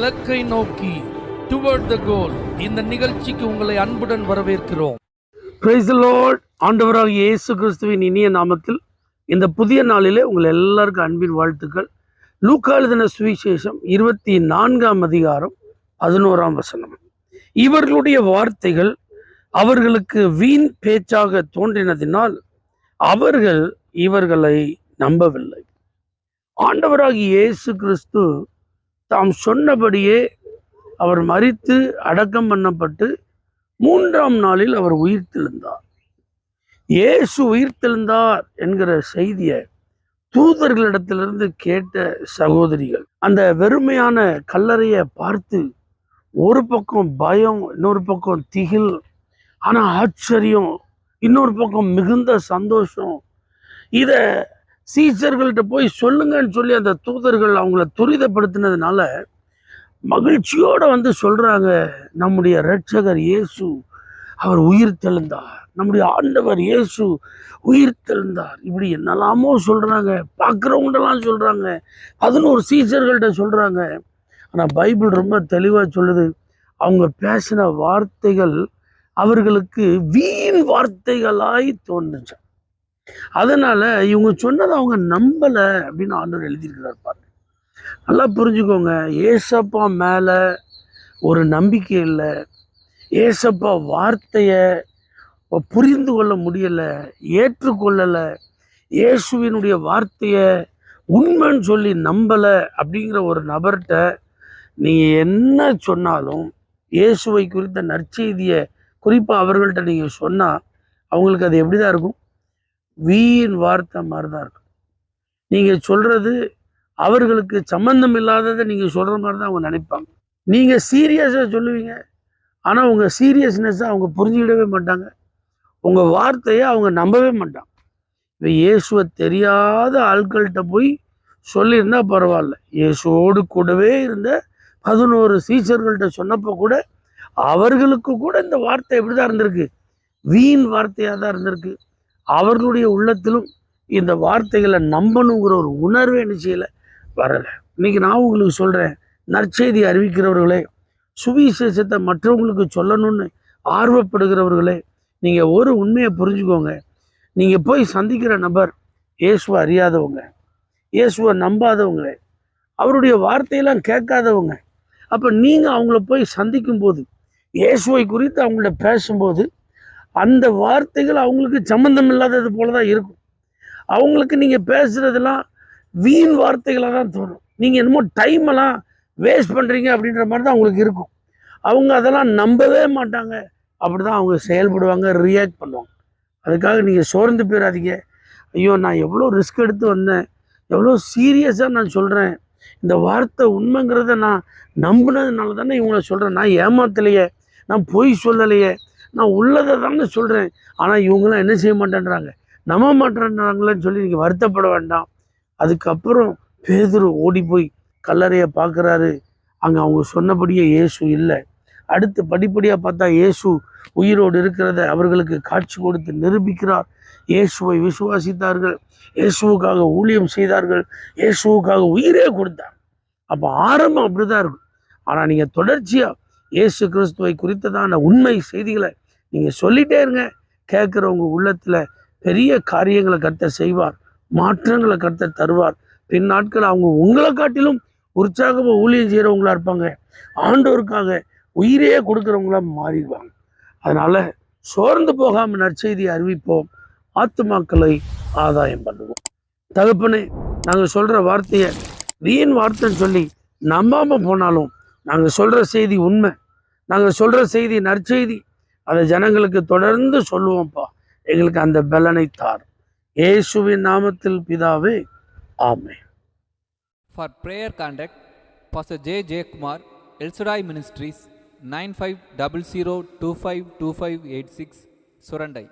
இலக்கை நோக்கி டுவர்ட் த கோல். இந்த நிகழ்ச்சிக்கு உங்களை அன்புடன் வரவேற்கிறோம். Praise the Lord. ஆண்டவராகிய இயேசு கிறிஸ்துவின் இனிய நாமத்தில் இந்த புதிய நாளிலே உங்கள் எல்லாருக்கும் அன்பின் வாழ்த்துக்கள். லூக்கா எழுதின சுவிசேஷம் 24ஆம் அதிகாரம் 11ஆம் வசனம். இவர்களுடைய வார்த்தைகள் அவர்களுக்கு வீண் பேச்சாக தோன்றினதினால் அவர்கள் இவர்களை நம்பவில்லை. ஆண்டவராகிய இயேசு கிறிஸ்து தாம் சொன்னபடியே அவர் மரித்து அடக்கம் பண்ணப்பட்டு 3ஆம் நாளில் அவர் உயிர்த்தெழுந்தார். இயேசு உயிர்த்தெழுந்தார் என்கிற செய்தியை தூதர்களிடத்திலிருந்து கேட்ட சகோதரிகள் அந்த வெறுமையான கல்லறையை பார்த்து ஒரு பக்கம் பயம், இன்னொரு பக்கம் திகில், ஆனால் ஆச்சரியம், இன்னொரு பக்கம் மிகுந்த சந்தோஷம். இதை சீசர்கள்ட்ட போய் சொல்லுங்கன்னு சொல்லி அந்த தூதர்கள் அவங்கள துரிதப்படுத்தினதுனால மகிழ்ச்சியோடு வந்து சொல்கிறாங்க, நம்முடைய இரட்சகர் இயேசு அவர் உயிர்த்தெழுந்தார், நம்முடைய ஆண்டவர் இயேசு உயிர்த்தெழுந்தார். இப்படி என்னெல்லாமோ சொல்கிறாங்க, பார்க்குறவங்கள்டெல்லாம் சொல்கிறாங்க, 11 சீசர்கள்ட்ட சொல்கிறாங்க. ஆனால் பைபிள் ரொம்ப தெளிவாக சொல்லுது, அவங்க பேசின வார்த்தைகள் அவர்களுக்கு வீண் வார்த்தைகளாய் தோன்றுச்சு. அதனால் இவங்க சொன்னதை அவங்க நம்பலை அப்படின்னு ஆண்டவர் எழுதியிருக்கிறார். பாருங்க, நல்லா புரிஞ்சுக்கோங்க. ஏசப்பா மேலே ஒரு நம்பிக்கை இல்லை, ஏசப்பா வார்த்தையை புரிந்து கொள்ள முடியலை, ஏற்றுக்கொள்ளலை, இயேசுவினுடைய வார்த்தையை உண்மைன்னு சொல்லி நம்பலை அப்படிங்கிற ஒரு நபர்கிட்ட நீங்கள் என்ன சொன்னாலும், இயேசுவை குறித்த நற்செய்தியை குறிப்பாக அவர்கள்ட்ட நீங்கள் சொன்னால் அவங்களுக்கு அது எப்படி தான் இருக்கும்? வீண் வார்த்தை மாதிரி தான் இருக்கும். நீங்கள் சொல்கிறது அவர்களுக்கு சம்பந்தம் இல்லாததை நீங்கள் சொல்கிற மாதிரி தான் அவங்க நினைப்பாங்க. நீங்கள் சீரியஸாக சொல்லுவீங்க, ஆனால் உங்கள் சீரியஸ்னஸை அவங்க புரிஞ்சுக்கிடவே மாட்டாங்க, உங்கள் வார்த்தையை அவங்க நம்பவே மாட்டாங்க. இப்போ இயேசுவை தெரியாத ஆட்கள்கிட்ட போய் சொல்லியிருந்தா பரவாயில்ல. இயேசுவோடு கூடவே இருந்த 11 சீசர்கள்ட்ட சொன்னப்போ கூட அவர்களுக்கு கூட இந்த வார்த்தை எப்படி தான் இருந்திருக்கு? வீண் வார்த்தையாக தான் இருந்திருக்கு. அவர்களுடைய உள்ளத்திலும் இந்த வார்த்தைகளை நம்பணுங்கிற ஒரு உணர்வே நிச்சயில வரலை. இன்னைக்கு நான் உங்களுக்கு சொல்கிறேன், நற்செய்தி அறிவிக்கிறவர்களே, சுவிசேஷத்தை மற்றவங்களுக்கு சொல்லணும்னு ஆர்வப்படுகிறவர்களே, நீங்கள் ஒரு உண்மையை புரிஞ்சுக்கோங்க. நீங்கள் போய் சந்திக்கிற நபர் இயேசுவை அறியாதவங்க, இயேசுவை நம்பாதவங்க, அவருடைய வார்த்தையெல்லாம் கேட்காதவங்க. அப்போ நீங்கள் அவங்கள போய் சந்திக்கும்போது, இயேசுவை குறித்து அவங்கள்ட்ட பேசும்போது அந்த வார்த்தைகள் அவங்களுக்கு சம்மந்தம் இல்லாதது போல தான் இருக்கும். அவங்களுக்கு நீங்கள் பேசுகிறதெல்லாம் வீண் வார்த்தைகளாக தான் தோணும். நீங்கள் என்னமோ டைமெல்லாம் வேஸ்ட் பண்ணுறீங்க அப்படின்ற மாதிரி தான் அவங்களுக்கு இருக்கும். அவங்க அதெல்லாம் நம்பவே மாட்டாங்க. அப்படி தான் அவங்க செயல்படுவாங்க, ரியாக்ட் பண்ணுவாங்க. அதுக்காக நீங்கள் சோர்ந்து போயிடாதீங்க. ஐயோ, நான் எவ்வளோ ரிஸ்க் எடுத்து வந்தேன், எவ்வளோ சீரியஸாக நான் சொல்கிறேன், இந்த வார்த்தை உண்மைங்கிறத நான் நம்பினதுனால தானே இவங்கள சொல்கிறேன், நான் ஏமாத்தலையே, நான் பொய் சொல்லலையே, நான் உள்ளதை தானே சொல்கிறேன், ஆனால் இவங்களாம் என்ன செய்ய மாட்டேன்றாங்க, நம்ப மாட்டேன்றாங்களேன்னு சொல்லி நீங்கள் வருத்தப்பட வேண்டாம். அதுக்கப்புறம் பேதுரு ஓடி போய் கல்லறையை பார்க்குறாரு. அங்கே அவங்க சொன்னபடியே இயேசு இல்லை. அடுத்து படிப்படியாக பார்த்தா இயேசு உயிரோடு இருக்கிறத அவர்களுக்கு காட்சி கொடுத்து நிரூபிக்கிறார். இயேசுவை விசுவாசித்தார்கள், இயேசுவுக்காக ஊழியம் செய்தார்கள், இயேசுவுக்காக உயிரே கொடுத்தார். அப்போ ஆரம்பம் அப்படி தான் இருக்கும். ஆனால் நீங்கள் தொடர்ச்சியாக இயேசு கிறிஸ்துவை குறித்ததான உண்மை செய்திகளை நீங்கள் சொல்லிட்டே இருங்க. கேட்குறவங்க உள்ளத்தில் பெரிய காரியங்களை கர்த்தர் செய்வார், மாற்றங்களை கர்த்தர் தருவார். பின் நாட்கள் அவங்க உங்களை காட்டிலும் உற்சாகமாக ஊழியம் செய்கிறவங்களா இருப்பாங்க, ஆண்டோருக்காக உயிரையே கொடுக்குறவங்களா மாறிடுவாங்க. அதனால் சோர்ந்து போகாமல் நற்செய்தியை அறிவிப்போம், ஆத்துமாக்களை ஆதாயம் பண்ணுவோம். தகப்பனே, நாங்கள் சொல்கிற வார்த்தையை வீண் வார்த்தைன்னு சொல்லி நம்பாமல் போனாலும் நாங்கள் சொல்கிற செய்தி உண்மை, நாங்கள் சொல்கிற செய்தி நற்செய்தி, அதை ஜனங்களுக்கு தொடர்ந்து சொல்லுவோம்ப்பா. எங்களுக்கு அந்த பலனை தார். இயேசுவின் நாமத்தில் பிதாவே, ஆமென். For prayer contact, Pastor J. J. Kumar, El Shaddai Ministries, 9500252586, Surandai.